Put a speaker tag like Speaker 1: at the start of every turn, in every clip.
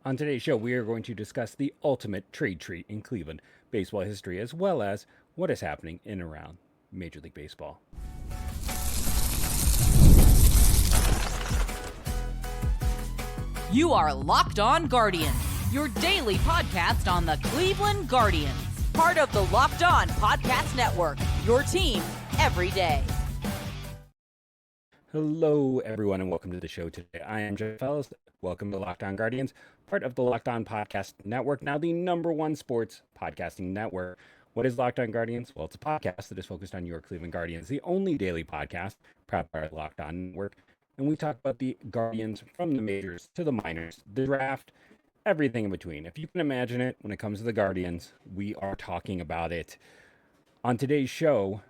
Speaker 1: On today's show, we are going to discuss the ultimate trade treat in Cleveland baseball history, as well as what is happening in and around Major League Baseball.
Speaker 2: You are Locked On Guardians, your daily podcast on the Cleveland Guardians, part of the Locked On Podcast Network, your team every day.
Speaker 1: Hello, everyone, and welcome to the show today. I am Josh Ellis. Welcome to Locked On Guardians, part of the Locked On Podcast Network, now the #1 sports podcasting network. What is Locked On Guardians? Well, it's a podcast that is focused on your Cleveland Guardians, the only daily podcast proud by the Locked On Network. And we talk about the Guardians from the majors to the minors, the draft, everything in between. If you can imagine it, when it comes to the Guardians, we are talking about it. On today's show,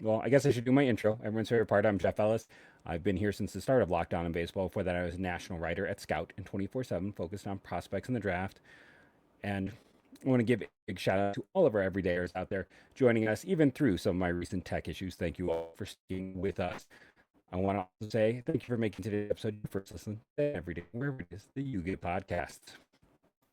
Speaker 1: well, I guess I should do my intro. Everyone's favorite part. I'm Jeff Ellis. I've been here since the start of Locked On in Baseball. Before that, I was a national writer at Scout and 24/7, focused on prospects in the draft. And I want to give a big shout out to all of our everydayers out there joining us, even through some of my recent tech issues. Thank you all for sticking with us. I want to also say thank you for making today's episode your first listen every day, wherever it is that you get podcasts.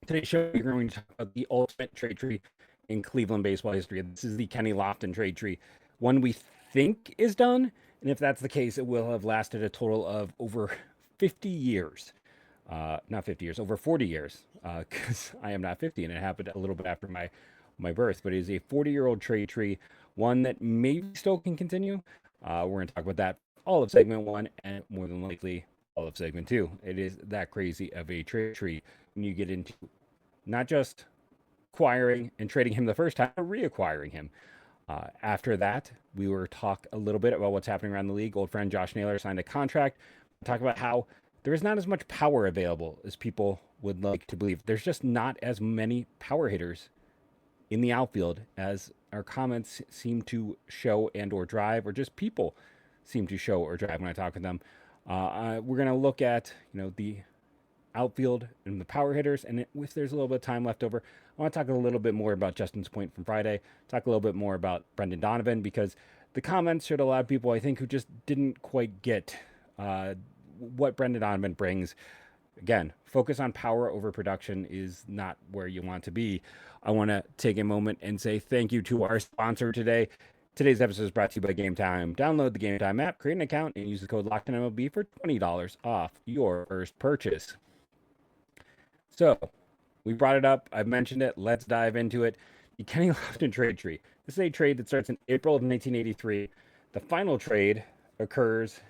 Speaker 1: Today's show, we're going to talk about the ultimate trade tree in Cleveland baseball history. This is the Kenny Lofton trade tree, one we think is done. And if that's the case, it will have lasted a total of over 50 years. Not 50 years, over 40 years, because I am not 50, and it happened a little bit after my birth. But it is a 40-year-old trade tree, one that maybe still can continue. We're going to talk about that all of segment 1 and more than likely all of segment 2. It is that crazy of a trade tree when you get into not just acquiring and trading him the first time, but reacquiring him. After that, we will talk a little bit about what's happening around the league. Old friend Josh Naylor signed a contract. We'll talk about how there is not as much power available as people would like to believe. There's just not as many power hitters in the outfield as our comments seem to show and or drive, or just people seem to show or drive when I talk with them. We're going to look at, the outfield and the power hitters, and if there's a little bit of time left over, I want to talk a little bit more about Justin's point from Friday, talk a little bit more about Brendan Donovan, because the comments showed a lot of people, I think, who just didn't quite get what Brendan Donovan brings. Again, focus on power over production is not where you want to be. I want to take a moment and say thank you to our sponsor today. Today's episode is brought to you by Game Time. Download the Game Time app, create an account, and use the code LOCKEDONMLB for $20 off your first purchase. So, we brought it up. I've mentioned it. Let's dive into it. The Kenny Lofton trade tree. This is a trade that starts in April of 1983. The final trade occurs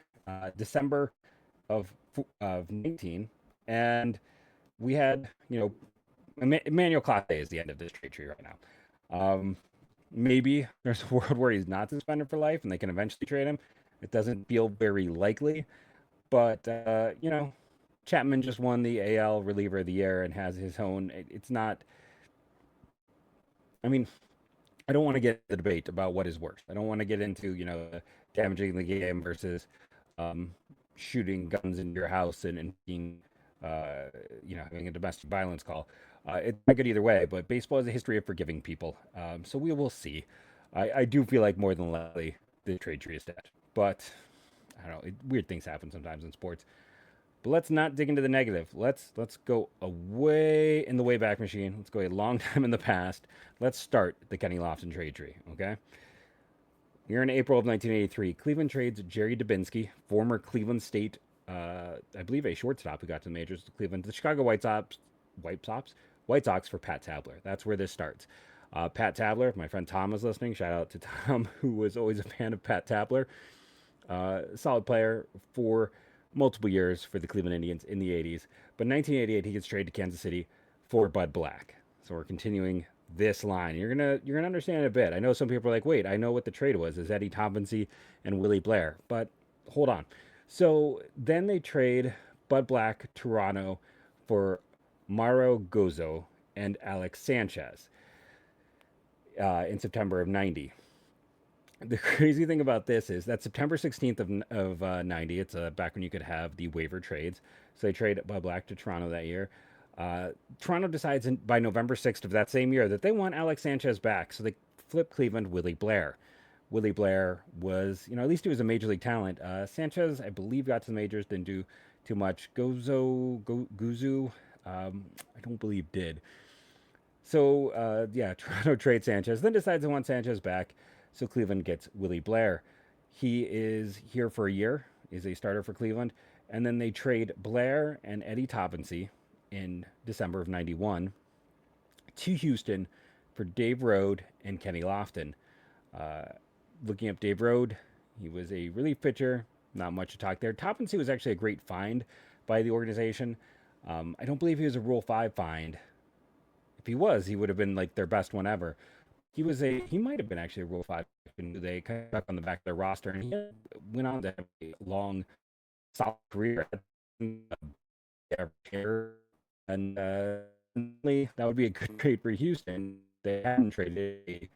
Speaker 1: December of 19. And we had, Emmanuel Clase is the end of this trade tree right now. Maybe there's a world where he's not suspended for life and they can eventually trade him. It doesn't feel very likely. But, Chapman just won the AL reliever of the year and has his own. It's not. I mean, I don't want to get the debate about what is worse. I don't want to get into damaging the game versus shooting guns into your house and being having a domestic violence call. It's not good either way. But baseball has a history of forgiving people, so we will see. I do feel like more than likely the trade tree is dead, but I don't know. Weird things happen sometimes in sports. But let's not dig into the negative. Let's go away in the Wayback Machine. Let's go a long time in the past. Let's start the Kenny Lofton trade tree, okay? Here in April of 1983, Cleveland trades Jerry Dubinsky, former Cleveland State, I believe a shortstop who got to the majors, the Chicago White Sox for Pat Tabler. That's where this starts. Pat Tabler, if my friend Tom was listening, shout out to Tom, who was always a fan of Pat Tabler. Solid player for multiple years for the Cleveland Indians in the 80s. But in 1988, he gets traded to Kansas City for Bud Black. So we're continuing this line. You're gonna understand it a bit. I know some people are like, wait, I know what the trade was. It's Eddie Tompkins and Willie Blair. But hold on. So then they trade Bud Black, Toronto, for Mauro Gozo and Alex Sanchez in September of 90. The crazy thing about this is that September 16th of 90, it's back when you could have the waiver trades. So they trade Bud Black to Toronto that year. Toronto decides by November 6th of that same year that they want Alex Sanchez back. So they flip Cleveland Willie Blair. Willie Blair was, at least he was a major league talent. Sanchez, I believe, got to the majors, didn't do too much. Guzu, I don't believe did. So, Toronto trades Sanchez, then decides they want Sanchez back. So Cleveland gets Willie Blair. He is here for a year, is a starter for Cleveland. And then they trade Blair and Eddie Toppensee in December of 91 to Houston for Dave Rode and Kenny Lofton. Uh, Looking up Dave Rode, he was a relief pitcher, not much to talk there. Toppensee was actually a great find by the organization. I don't believe he was a Rule 5 find. If he was, he would have been like their best one ever. He might have been actually a Rule 5. They kind of stuck on the back of their roster, and he went on to have a long, solid career. And that would be a good trade for Houston. They hadn't traded a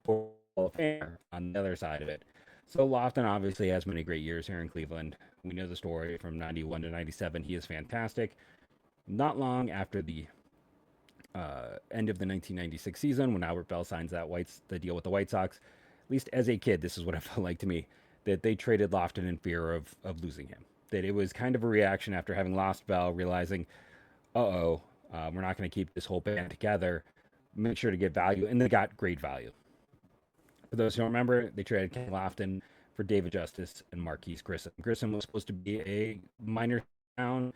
Speaker 1: Hall of Famer on the other side of it. So Lofton obviously has many great years here in Cleveland. We know the story from 91 to 97. He is fantastic. Not long after the end of the 1996 season, when Albert Bell signs the deal with the White Sox, at least as a kid, this is what it felt like to me, that they traded Lofton in fear of losing him. That it was kind of a reaction after having lost Bell, realizing, we're not going to keep this whole band together. Make sure to get value, and they got great value. For those who don't remember, they traded Kenny Lofton for David Justice and Marquis Grissom. Grissom was supposed to be a minor down,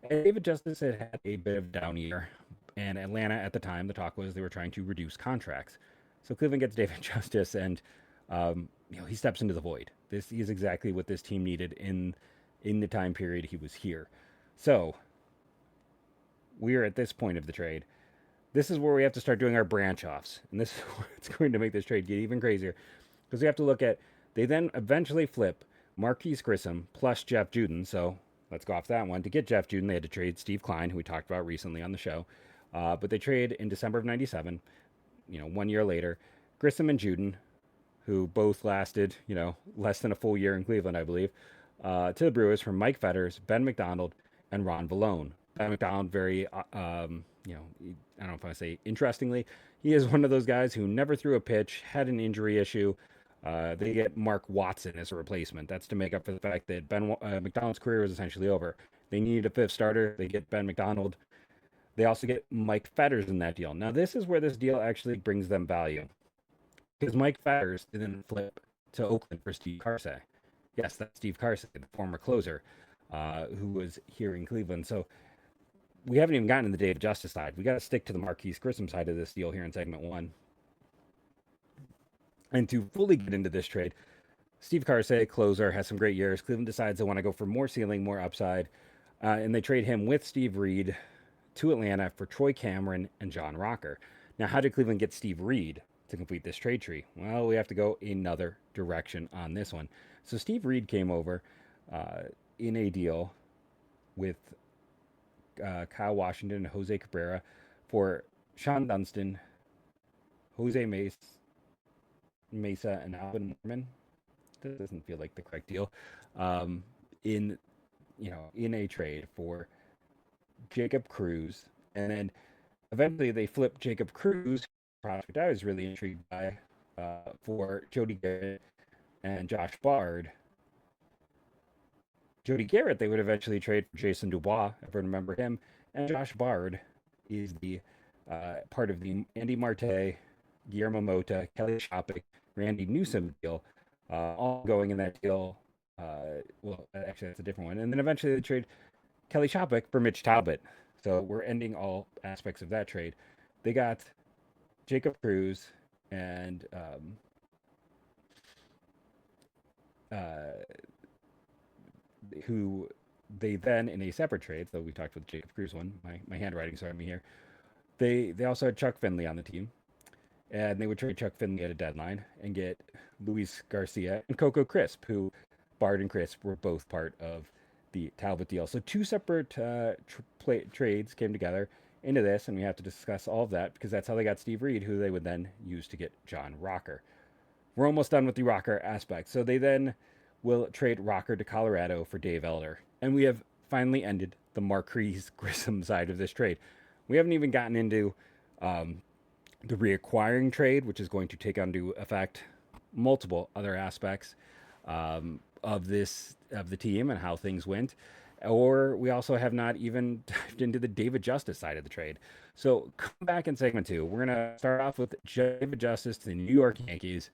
Speaker 1: and David Justice had a bit of a down year. And Atlanta at the time, the talk was they were trying to reduce contracts. So Cleveland gets David Justice, and he steps into the void. This is exactly what this team needed in the time period he was here. So we are at this point of the trade. This is where we have to start doing our branch offs, and this is where it's going to make this trade get even crazier, because we have to look at, they then eventually flip Marquis Grissom plus Jeff Juden. So let's go off that one. To get Jeff Juden, they had to trade Steve Klein, who we talked about recently on the show. But they trade in December of 97, 1 year later, Grissom and Juden, who both lasted, less than a full year in Cleveland, I believe, to the Brewers from Mike Fetters, Ben McDonald, and Ron Vallone. Ben McDonald, very, I don't know if I say interestingly, he is one of those guys who never threw a pitch, had an injury issue. They get Mark Watson as a replacement. That's to make up for the fact that Ben McDonald's career was essentially over. They needed a fifth starter. They get Ben McDonald. They also get Mike Fetters in that deal. Now, this is where this deal actually brings them value, because Mike Fetters didn't flip to Oakland for Steve Karsay. Yes, that's Steve Karsay, the former closer, who was here in Cleveland. So we haven't even gotten to the David Justice side. We got to stick to the Marquis Grissom side of this deal here in segment one. And to fully get into this trade, Steve Karsay, closer, has some great years. Cleveland decides they want to go for more ceiling, more upside, and they trade him with Steve Reed to Atlanta for Troy Cameron and John Rocker. Now, how did Cleveland get Steve Reed to complete this trade tree? Well, we have to go another direction on this one. So Steve Reed came over in a deal with Kyle Washington and Jose Cabrera for Sean Dunston, Jose Mesa, and Alvin Norman. That doesn't feel like the correct deal. In a trade for Jacob Cruz, and then eventually they flipped Jacob Cruz, prospect I was really intrigued by, for Jody Garrett and Josh Bard. Jody Garrett they would eventually trade for Jason Dubois, if I remember him, and Josh Bard is the part of the Andy Marte, Guillermo Mota, Kelly Shopik, Randy Newsom deal, all going in that deal. Actually, that's a different one. And then eventually they trade Kelly Shopik for Mitch Talbot. So we're ending all aspects of that trade. They got Jacob Cruz and who they then, in a separate trade, so we talked about the Jacob Cruz one, my handwriting's starting me here. They also had Chuck Finley on the team, and they would trade Chuck Finley at a deadline and get Luis Garcia and Coco Crisp, who Bard and Crisp were both part of the Talbot deal. So two separate trades came together into this, and we have to discuss all of that because that's how they got Steve Reed, who they would then use to get John Rocker. We're almost done with the Rocker aspect. So they then will trade Rocker to Colorado for Dave Elder. And we have finally ended the Marquis Grissom side of this trade. We haven't even gotten into the reacquiring trade, which is going to take into effect multiple other aspects of the team and how things went. Or we also have not even dived into the David Justice side of the trade. So come back in segment two. We're going to start off with David Justice to the New York Yankees,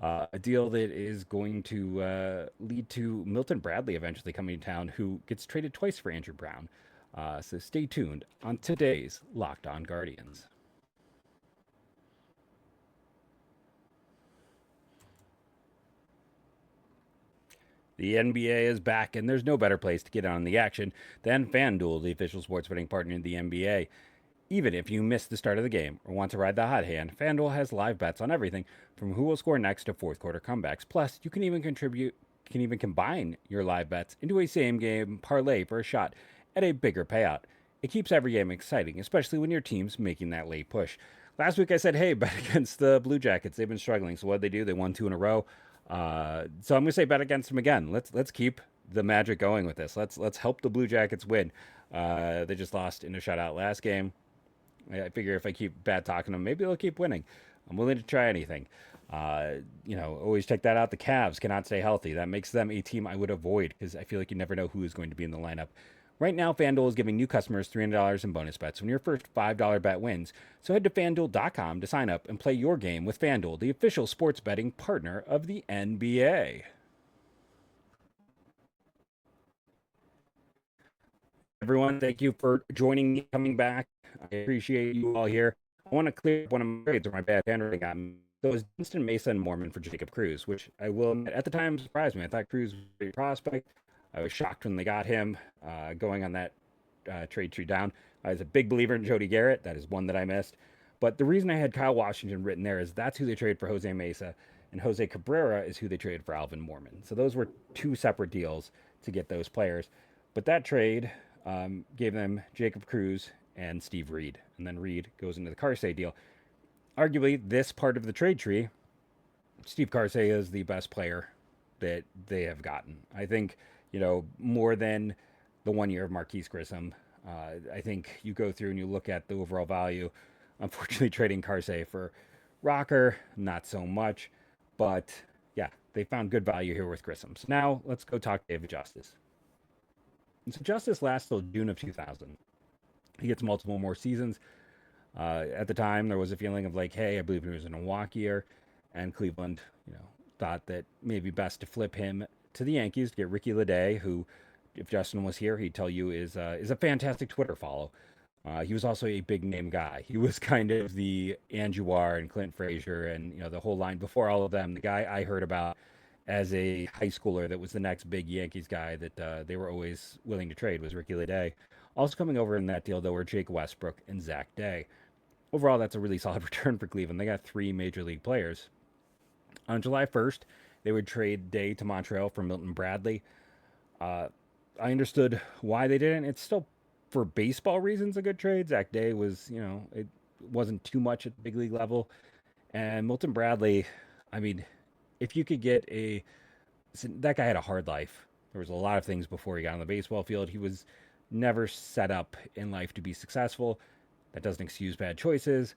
Speaker 1: a deal that is going to lead to Milton Bradley eventually coming to town, who gets traded twice for Andrew Brown. So stay tuned on today's Locked On Guardians. The NBA is back, and there's no better place to get on the action than FanDuel, the official sports betting partner of the NBA. Even if you missed the start of the game or want to ride the hot hand, FanDuel has live bets on everything from who will score next to fourth quarter comebacks. Plus, you can even combine your live bets into a same game parlay for a shot at a bigger payout. It keeps every game exciting, especially when your team's making that late push. Last week I said, hey, bet against the Blue Jackets. They've been struggling. So what did they do? They won 2 in a row. So I'm gonna say bet against them again. Let's keep the magic going with this. Let's help the Blue Jackets win. They just lost in a shutout last game. I figure if I keep bad talking them, maybe they'll keep winning. I'm willing to try anything. Always check that out. The Cavs cannot stay healthy. That makes them a team I would avoid because I feel like you never know who is going to be in the lineup. Right now, FanDuel is giving new customers $300 in bonus bets when your first $5 bet wins. So head to FanDuel.com to sign up and play your game with FanDuel, the official sports betting partner of the NBA. Everyone, thank you for joining me, coming back. I appreciate you all here. I want to clear up one of my grades or my bad handwriting got me. So it was Dunston, Mesa, and Mormon for Jacob Cruz, which I will admit, at the time surprised me. I thought Cruz was a great prospect. I was shocked when they got him going on that trade tree down. I was a big believer in Jody Garrett. That is one that I missed. But the reason I had Kyle Washington written there is that's who they traded for Jose Mesa, and Jose Cabrera is who they traded for Alvin Mormon. So those were 2 separate deals to get those players. But that trade gave them Jacob Cruz and Steve Reed. And then Reed goes into the Karsay deal. Arguably, this part of the trade tree, Steve Karsay is the best player that they have gotten. I think, more than the 1 year of Marquis Grissom. I think you go through and you look at the overall value. Unfortunately, trading Karsay for Rocker, not so much. But, yeah, they found good value here with Grissom. So now let's go talk David Justice. And so Justice lasts till June of 2000. He gets multiple more seasons. At the time, there was a feeling of like, hey, I believe he was in a walk year. And Cleveland, thought that maybe best to flip him to the Yankees to get Ricky Leday, who, if Justin was here, he'd tell you is a fantastic Twitter follow. He was also a big name guy. He was kind of the Andujar and Clint Frazier and the whole line before all of them. The guy I heard about as a high schooler that was the next big Yankees guy that they were always willing to trade was Ricky Leday. Also coming over in that deal, though, were Jake Westbrook and Zach Day. Overall, that's a really solid return for Cleveland. They got 3 major league players. On July 1st, they would trade Day to Montreal for Milton Bradley. I understood why they didn't. It's still, for baseball reasons, a good trade. Zach Day was, it wasn't too much at the big league level. And Milton Bradley, I mean, if you could get that guy had a hard life. There was a lot of things before he got on the baseball field. He was never set up in life to be successful. That doesn't excuse bad choices.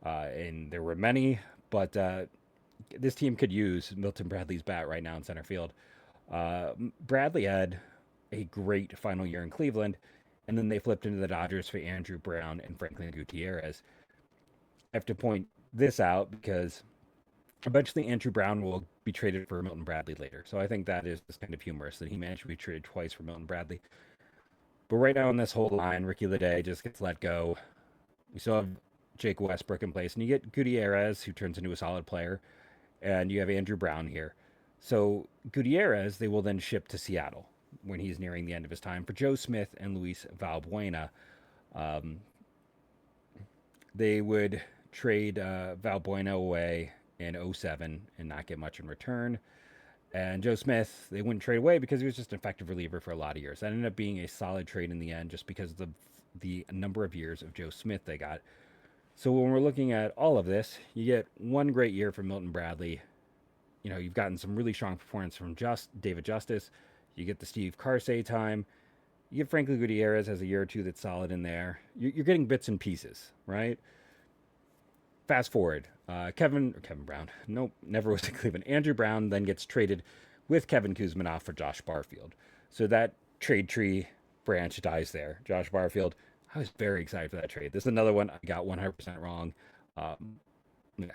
Speaker 1: And there were many, but this team could use Milton Bradley's bat right now in center field. Bradley had a great final year in Cleveland, and then they flipped into the Dodgers for Andrew Brown and Franklin Gutierrez. I have to point this out because eventually Andrew Brown will be traded for Milton Bradley later. So I think that is just kind of humorous that he managed to be traded twice for Milton Bradley. But right now in this whole line, Ricky Leday just gets let go. We still have Jake Westbrook in place, and you get Gutierrez, who turns into a solid player, and you have Andrew Brown here. So Gutierrez, they will then ship to Seattle when he's nearing the end of his time for Joe Smith and Luis Valbuena. They would trade Valbuena away in 2007 and not get much in return. And Joe Smith, they wouldn't trade away because he was just an effective reliever for a lot of years. That ended up being a solid trade in the end just because of the number of years of Joe Smith they got. So when we're looking at all of this, you get one great year from Milton Bradley. You've gotten some really strong performance from David Justice. You get the Steve Karsay time. You get Franklin Gutierrez has a year or two that's solid in there. You're getting bits and pieces, right? Fast forward, Kevin Brown. Nope, never was in Cleveland. Andrew Brown then gets traded with Kevin Kuzminoff for Josh Barfield. So that trade tree branch dies there. Josh Barfield, I was very excited for that trade. This is another one I got 100% wrong. Um, yeah,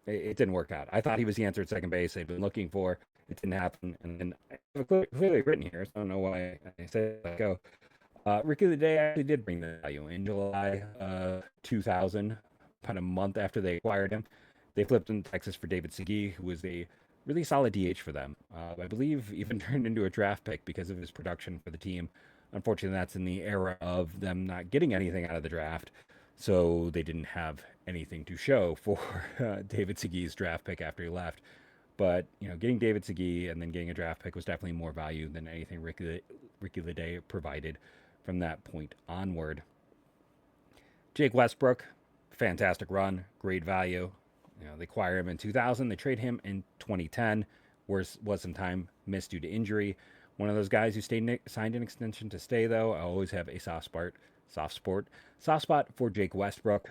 Speaker 1: it didn't work out. I thought he was the answer at second base they'd been looking for. It didn't happen. And then I have it clearly written here, so I don't know why I said let go. Rookie of the Day actually did bring the value in July 2000, about a month after they acquired him. They flipped him to Texas for David Segui, who was a really solid DH for them. I believe even turned into a draft pick because of his production for the team. Unfortunately, that's in the era of them not getting anything out of the draft, so they didn't have anything to show for David Segui's draft pick after he left. But getting David Segui and then getting a draft pick was definitely more value than anything Ricky Leday provided from that point onward. Jake Westbrook, fantastic run, great value. They acquire him in 2000. They trade him in 2010. Was some time missed due to injury. One of those guys who signed an extension to stay, though. I always have a soft spot for Jake Westbrook.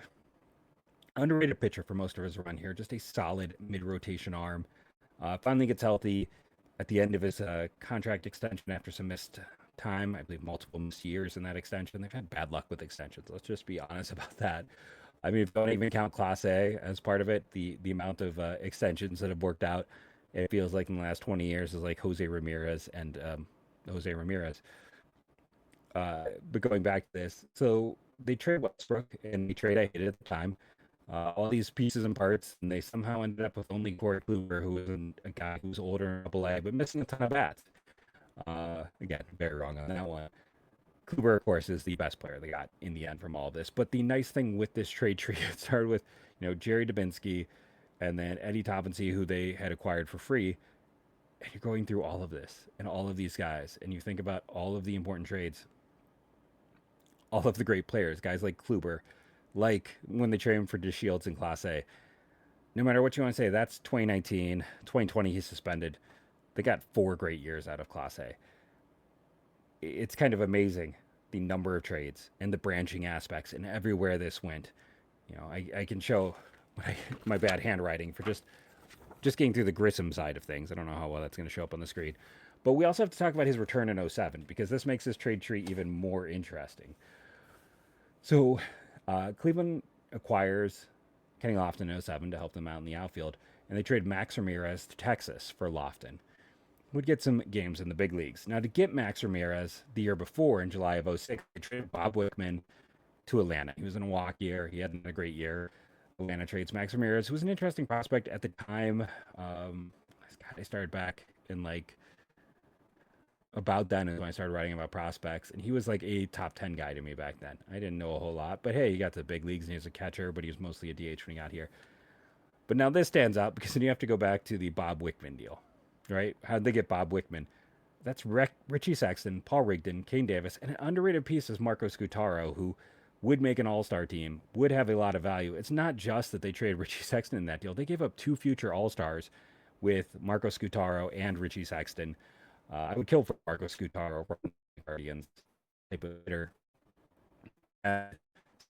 Speaker 1: Underrated pitcher for most of his run here. Just a solid mid-rotation arm. Finally gets healthy at the end of his contract extension after some missed time. I believe multiple missed years in that extension. They've had bad luck with extensions. Let's just be honest about that. I mean, if you don't even count Class A as part of it, the amount of extensions that have worked out, it feels like in the last 20 years is like Jose Ramirez and Jose Ramirez. But going back to this, so they trade Westbrook, and the trade I hated at the time. All these pieces and parts, and they somehow ended up with only Corey Kluber, who was a guy who was older in AA, but missing a ton of bats. Again, very wrong on that one. Kluber, of course, is the best player they got in the end from all of this. But the nice thing with this trade tree, it started with, Jerry Dubinsky and then Eddie Taubensee, who they had acquired for free. And you're going through all of this and all of these guys, and you think about all of the important trades, all of the great players, guys like Kluber, like when they trade him for DeShields in Class A. No matter what you want to say, that's 2019. 2020, he's suspended. They got 4 great years out of Class A. It's kind of amazing the number of trades and the branching aspects and everywhere this went. I can show my bad handwriting for just getting through the Grissom side of things. I don't know how well that's going to show up on the screen. But we also have to talk about his return in 07 because this makes this trade tree even more interesting. So Cleveland acquires Kenny Lofton in 07 to help them out in the outfield, and they trade Max Ramirez to Texas for Lofton. Would get some games in the big leagues. Now, to get Max Ramirez the year before, in July of 06, they traded Bob Wickman to Atlanta. He was in a walk year. He hadn't a great year. Atlanta trades Max Ramirez, who was an interesting prospect at the time. I started back in about then is when I started writing about prospects, and he was like a top 10 guy to me back then. I didn't know a whole lot, but hey, he got to the big leagues and he was a catcher, but he was mostly a DH when he got here. But now this stands out because then you have to go back to the Bob Wickman deal. Right? How'd they get Bob Wickman? That's Richie Sexton, Paul Rigdon, Kane Davis, and an underrated piece is Marco Scutaro, who would make an all-star team, would have a lot of value. It's not just that they traded Richie Sexton in that deal. They gave up 2 future all-stars with Marco Scutaro and Richie Sexton. I would kill for Marco Scutaro from the Guardians type of hitter.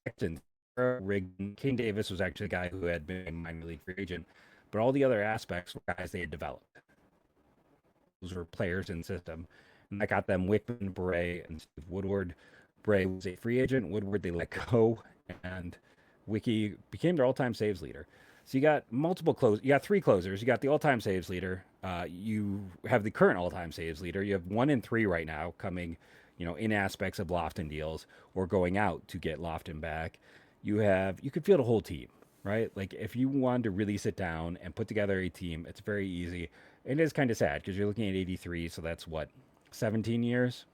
Speaker 1: Sexton, Rigdon, Kane Davis was actually the guy who had been a minor league free agent, but all the other aspects were guys they had developed. Those were players in the system. And that got them Wickman, Bray, and Steve Woodward. Bray was a free agent. Woodward, they let go. And Wiki became their all-time saves leader. So you got multiple closers. You got 3 closers. You got the all-time saves leader. You have the current all-time saves leader. You have 1 and 3 right now coming, in aspects of Lofton deals or going out to get Lofton back. You could field a whole team, right? Like if you wanted to really sit down and put together a team, it's very easy. It is kind of sad because you're looking at 83, so that's 17 years?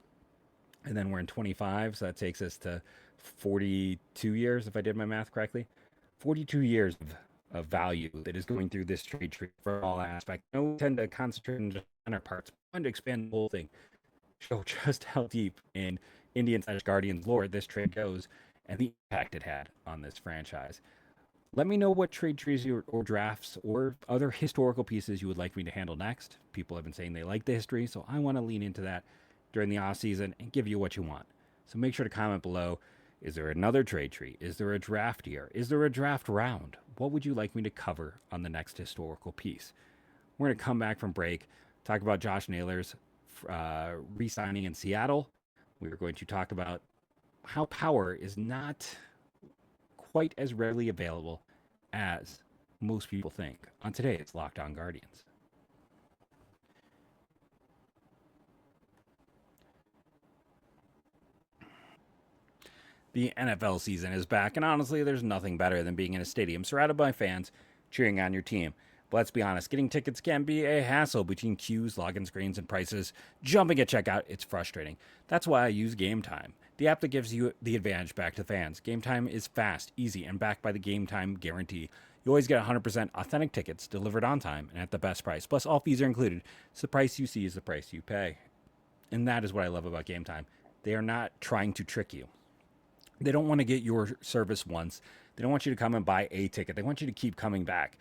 Speaker 1: And then we're in 25, so that takes us to 42 years, if I did my math correctly. 42 years of value that is going through this trade tree for all aspects. I know we tend to concentrate on our parts. I want to expand the whole thing, show just how deep in Indians/Guardians lore this trade goes and the impact it had on this franchise. Let me know what trade trees or drafts or other historical pieces you would like me to handle next. People have been saying they like the history, so I want to lean into that during the offseason and give you what you want. So make sure to comment below. Is there another trade tree? Is there a draft year? Is there a draft round? What would you like me to cover on the next historical piece? We're going to come back from break, talk about Josh Naylor's re-signing in Seattle, We are going to talk about how power is not quite as readily available as most people think on today's Locked On Guardians. The NFL season is back, and honestly, there's nothing better than being in a stadium surrounded by fans cheering on your team. But let's be honest, getting tickets can be a hassle between queues, login screens, and prices. Jumping at checkout, it's frustrating. That's why I use Game Time, the app that gives you the advantage back to fans. Game Time is fast, easy, and backed by the Game Time guarantee. You always get 100% authentic tickets delivered on time and at the best price. Plus, all fees are included, so the price you see is the price you pay. And that is what I love about Game Time. They are not trying to trick you. They don't want to get your service once. They don't want you to come and buy a ticket. They want you to keep coming back.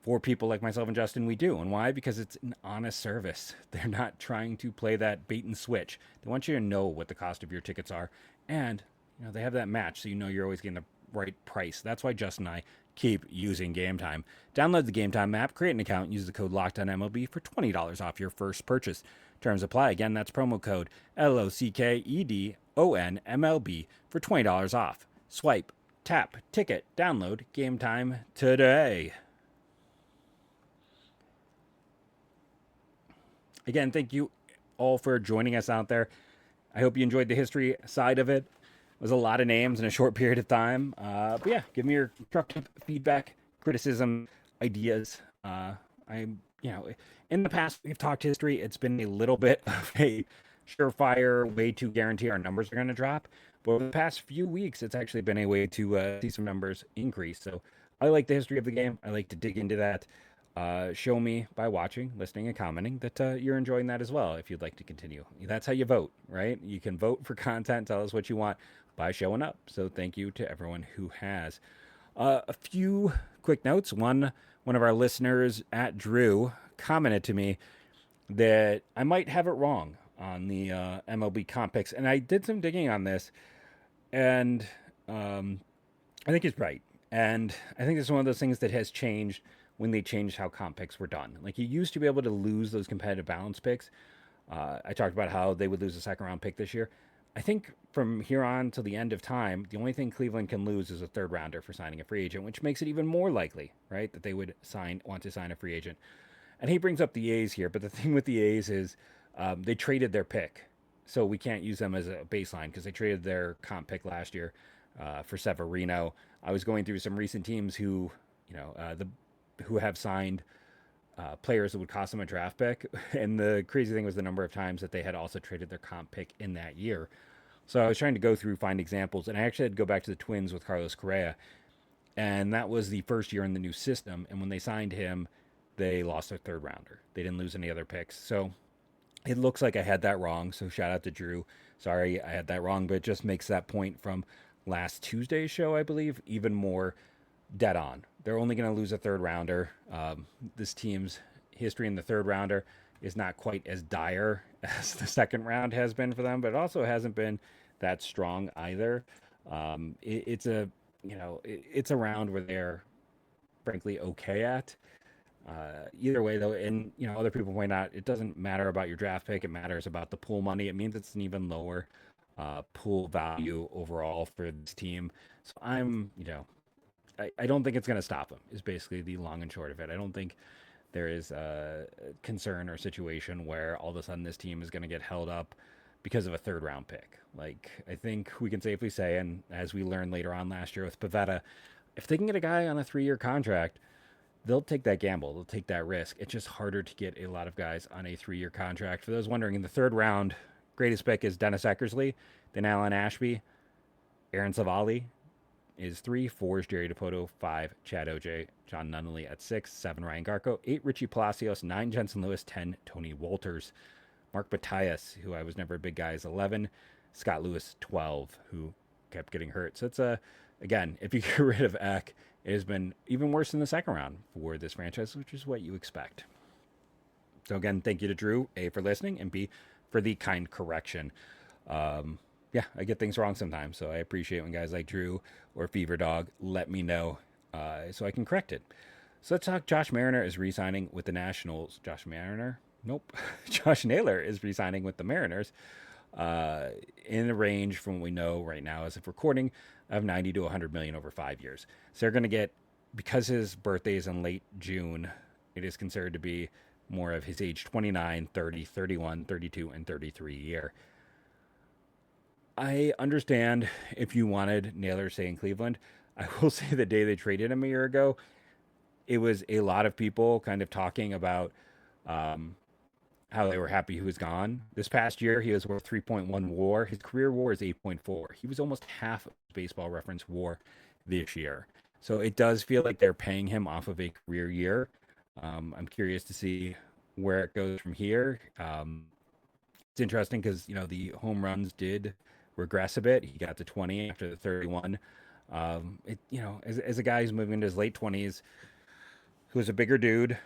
Speaker 1: For people like myself and Justin, we do. And why? Because it's an honest service. They're not trying to play that bait and switch. They want you to know what the cost of your tickets are. And they have that match, so you know you're always getting the right price. That's why Justin and I keep using Game Time. Download the Game Time app, create an account, and use the code LOCKEDONMLB for $20 off your first purchase. Terms apply. Again, that's promo code LOCKEDONMLB for $20 off. Swipe, tap, ticket, download Game Time today. Again, thank you all for joining us out there. I hope you enjoyed the history side of it. It was a lot of names in a short period of time. But yeah, give me your constructive feedback, criticism, ideas. In the past, we've talked history. It's been a little bit of a surefire way to guarantee our numbers are going to drop. But over the past few weeks, it's actually been a way to see some numbers increase. So I like the history of the game. I like to dig into that. Show me by watching, listening, and commenting that you're enjoying that as well if you'd like to continue. That's how you vote, right? You can vote for content, tell us what you want by showing up. So thank you to everyone who has. A few quick notes. One of our listeners at Drew commented to me that I might have it wrong on the MLB comp picks. And I did some digging on this, and I think he's right. And I think this is one of those things that has changed when they changed how comp picks were done. Like, you used to be able to lose those competitive balance picks. I talked about how they would lose a second round pick this year. I think from here on till the end of time, the only thing Cleveland can lose is a third rounder for signing a free agent, which makes it even more likely, right, that they would want to sign a free agent. And he brings up the A's here, but the thing with the A's is they traded their pick. So we can't use them as a baseline because they traded their comp pick last year for Severino. I was going through some recent teams who have signed players that would cost them a draft pick. And the crazy thing was the number of times that they had also traded their comp pick in that year. So I was trying to go through, find examples, and I actually had to go back to the Twins with Carlos Correa. And that was the first year in the new system. And when they signed him, they lost their third rounder. They didn't lose any other picks. So it looks like I had that wrong. So shout out to Drew. Sorry I had that wrong, but it just makes that point from last Tuesday's show, I believe, even more dead on. They're only going to lose a third rounder. This team's history in the third rounder is not quite as dire as the second round has been for them, but it also hasn't been that strong either. It's a round where they're frankly okay at. Either way, though, and other people point out it doesn't matter about your draft pick; it matters about the pool money. It means it's an even lower pool value overall for this team. So I don't think it's going to stop them, is basically the long and short of it. I don't think there is a concern or situation where all of a sudden this team is going to get held up because of a third round pick. Like, I think we can safely say, and as we learned later on last year with Pivetta, if they can get a guy on a 3-year contract, they'll take that gamble. They'll take that risk. It's just harder to get a lot of guys on a 3-year contract. For those wondering, in the third round, greatest pick is Dennis Eckersley, then Alan Ashby, Aaron Savali is 3, 4 is Jerry Dipoto, 5 Chad OJ, John Nunnally at 6, 7 Ryan Garco, 8 Richie Palacios, 9 Jensen Lewis, 10 Tony Wolters, Mark Batias, who I was never a big guy, is 11, Scott Lewis 12, who kept getting hurt. So it's again, if you get rid of Eck, it has been even worse in the second round for this franchise, which is what you expect. So again, thank you to Drew, A, for listening, and B, for the kind correction. Yeah, I get things wrong sometimes, so I appreciate when guys like Drew or Fever Dog let me know so I can correct it. So let's talk. Josh Mariner is re-signing with the Nationals. Josh Naylor is re-signing with the Mariners. in the range from what we know right now as of recording of 90 to 100 million over 5 years. So they're going to get, because his birthday is in late June, it is considered to be more of his age 29, 30, 31, 32, and 33 year. I understand if you wanted Naylor, say, in Cleveland. I will say the day they traded him a year ago, it was a lot of people kind of talking about um, how they were happy he was gone. This past year, he was worth 3.1 WAR. His career WAR is 8.4. He was almost half of Baseball Reference WAR this year. So it does feel like they're paying him off of a career year. I'm curious to see where it goes from here. It's interesting because the home runs did regress a bit. He got to 20 after the 31. As a guy who's moving into his late 20s, who's a bigger dude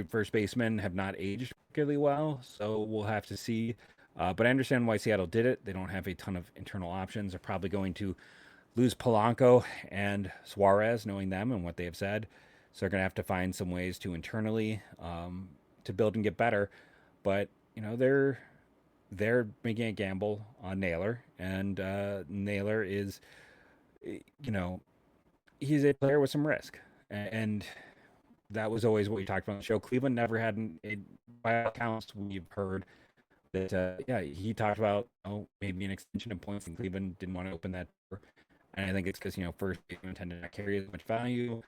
Speaker 1: first baseman, have not aged particularly well. So we'll have to see. But I understand why Seattle did it. They don't have a ton of internal options. They're probably going to lose Polanco and Suarez, knowing them and what they have said. So they're going to have to find some ways to internally to build and get better. But they're making a gamble on Naylor, and Naylor is, he's a player with some risk, and that was always what we talked about on the show. Cleveland never had by all accounts we've heard that he talked about maybe an extension of points, and Cleveland didn't want to open that door. And I think it's because first baseman tend to not carry as much value.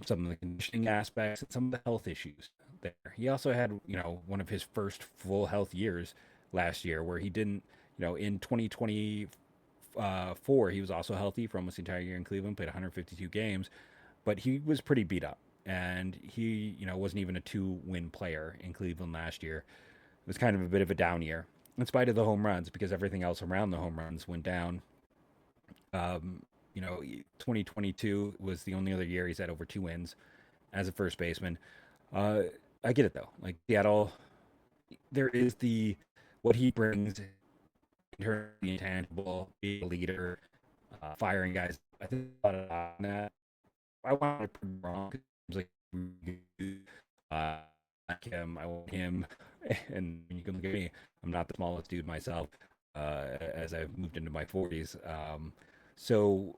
Speaker 1: Some of the conditioning aspects and some of the health issues there. He also had one of his first full health years last year where he didn't in 2024 he was also healthy for almost the entire year in Cleveland, played 152 games, but he was pretty beat up, and he wasn't even a 2-win player in Cleveland last year. It was kind of a bit of a down year in spite of the home runs, because everything else around the home runs went down. 2022 was the only other year he's had over 2 wins as a first baseman. I get it though. Like Seattle, there is what he brings in terms of the intangible, being a leader, firing guys. I think a lot of that. I want to prove wrong. Like, like him, I want him, and you can look at me. I'm not the smallest dude myself, as I've moved into my 40s. So,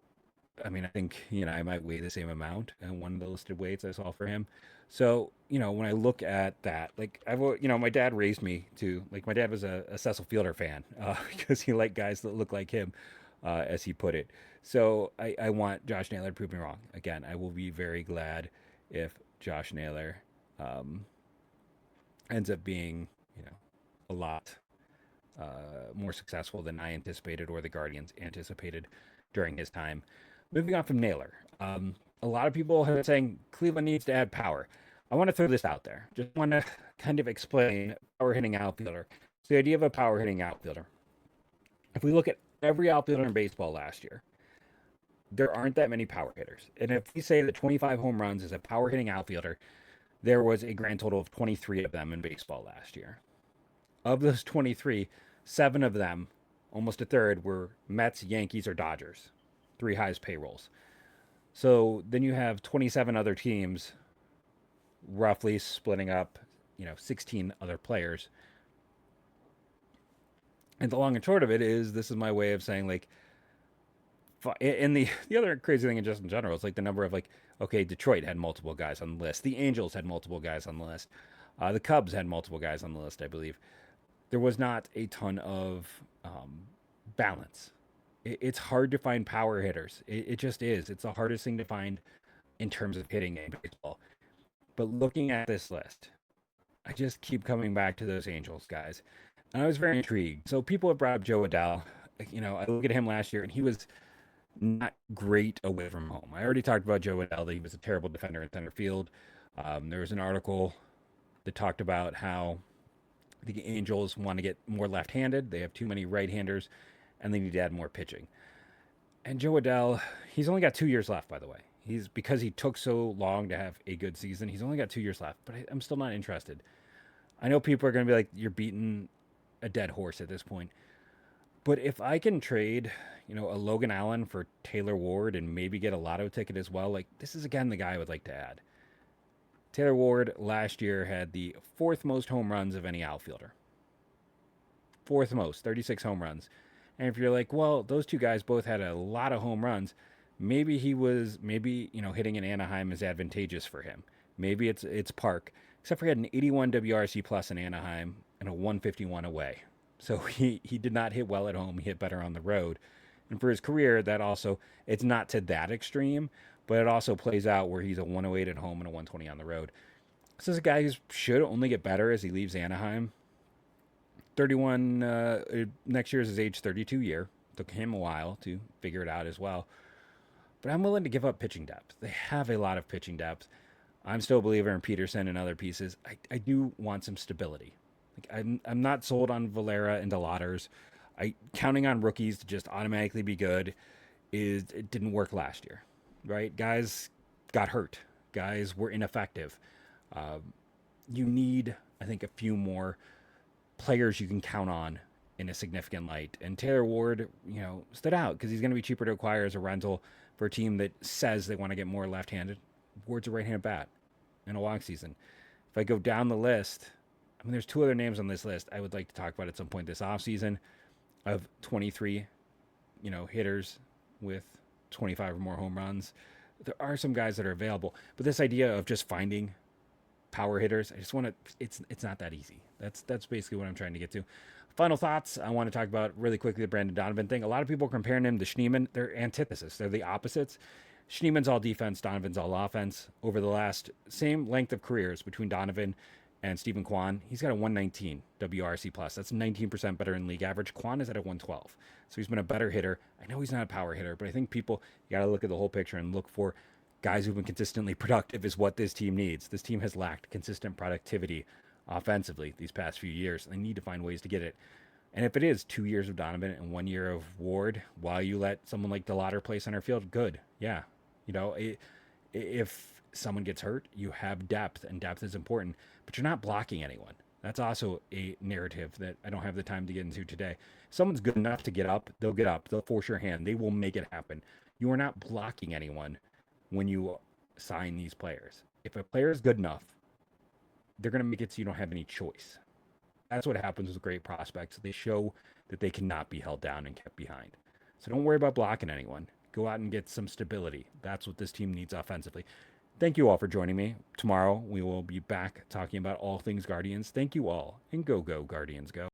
Speaker 1: I mean, I think I might weigh the same amount in one of the listed weights I saw for him. So, when I look at that, like my dad raised me to, like, my dad was a Cecil Fielder fan because he liked guys that look like him, as he put it. So I want Josh Naylor to prove me wrong. Again, I will be very glad if Josh Naylor ends up being, a lot more successful than I anticipated or the Guardians anticipated during his time. Moving on from Naylor, a lot of people have been saying Cleveland needs to add power. I want to throw this out there. Just want to kind of explain power hitting outfielder. So the idea of a power hitting outfielder. If we look at every outfielder in baseball last year, there aren't that many power hitters. And if we say that 25 home runs is a power hitting outfielder, there was a grand total of 23 of them in baseball last year. Of those 23, 7 of them, almost a third, were Mets, Yankees, or Dodgers. 3 highest payrolls. So then you have 27 other teams roughly splitting up, 16 other players. And the long and short of it is, this is my way of saying, like, and the other crazy thing just in general is like the number of, like, okay, Detroit had multiple guys on the list. The Angels had multiple guys on the list. The Cubs had multiple guys on the list, I believe. There was not a ton of balance. It's hard to find power hitters. It just is. It's the hardest thing to find in terms of hitting in baseball. But looking at this list, I just keep coming back to those Angels guys. And I was very intrigued. So people have brought up Joe Adell. I look at him last year, and he was not great away from home. I already talked about Joe Adell, that he was a terrible defender in center field. There was an article that talked about how the Angels want to get more left-handed. They have too many right-handers, and they need to add more pitching. And Joe Adell, he's only got 2 years left, by the way. Because he took so long to have a good season, he's only got 2 years left, but I'm still not interested. I know people are going to be like, you're beating a dead horse at this point. But if I can trade, a Logan Allen for Taylor Ward and maybe get a lotto ticket as well, like, this is, again, the guy I would like to add. Taylor Ward last year had the 4th most home runs of any outfielder. fourth most, 36 home runs. And if you're like, well, those two guys both had a lot of home runs, maybe hitting in Anaheim is advantageous for him. Maybe it's Park, except for he had an 81 WRC plus in Anaheim and a 151 away. So he did not hit well at home. He hit better on the road. And for his career, that also, it's not to that extreme, but it also plays out where he's a 108 at home and a 120 on the road. This is a guy who should only get better as he leaves Anaheim. 31, next year is his age 32 year. Took him a while to figure it out as well. But I'm willing to give up pitching depth. They have a lot of pitching depth. I'm still a believer in Peterson and other pieces. I do want some stability. Like I'm not sold on Valera and Delaters. Counting on rookies to just automatically be good it didn't work last year, right? Guys got hurt. Guys were ineffective. You need, I think, a few more players you can count on in a significant light. And Taylor Ward, stood out because he's going to be cheaper to acquire as a rental for a team that says they want to get more left-handed. Ward's a right-handed bat in a long season. If I go down the list, there's two other names on this list I would like to talk about at some point this offseason of 23, hitters with 25 or more home runs. There are some guys that are available, but this idea of just finding power hitters, I just want to, it's not that easy. That's basically what I'm trying to get to. Final thoughts, I want to talk about really quickly the Brandon Donovan thing. A lot of people are comparing him to Schneemann. They're antithesis. They're the opposites. Schneemann's all defense, Donovan's all offense. Over the last same length of careers between Donovan and Stephen Kwan, he's got a 119 WRC plus. That's 19% better than league average. Kwan is at a 112. So he's been a better hitter. I know he's not a power hitter, but I think you got to look at the whole picture and look for guys who've been consistently productive is what this team needs. This team has lacked consistent productivity offensively these past few years. They need to find ways to get it. And if it is 2 years of Donovan and 1 year of Ward, while you let someone like DeLauder play center field, good. Yeah. If someone gets hurt, you have depth, and depth is important, but you're not blocking anyone. That's also a narrative that I don't have the time to get into today. If someone's good enough to get up, they'll get up. They'll force your hand. They will make it happen. You are not blocking anyone when you sign these players. If a player is good enough, they're going to make it so you don't have any choice. That's what happens with great prospects. They show that they cannot be held down and kept behind. So don't worry about blocking anyone. Go out and get some stability. That's what this team needs offensively. Thank you all for joining me. Tomorrow we will be back talking about all things Guardians. Thank you all, and go Guardians, go.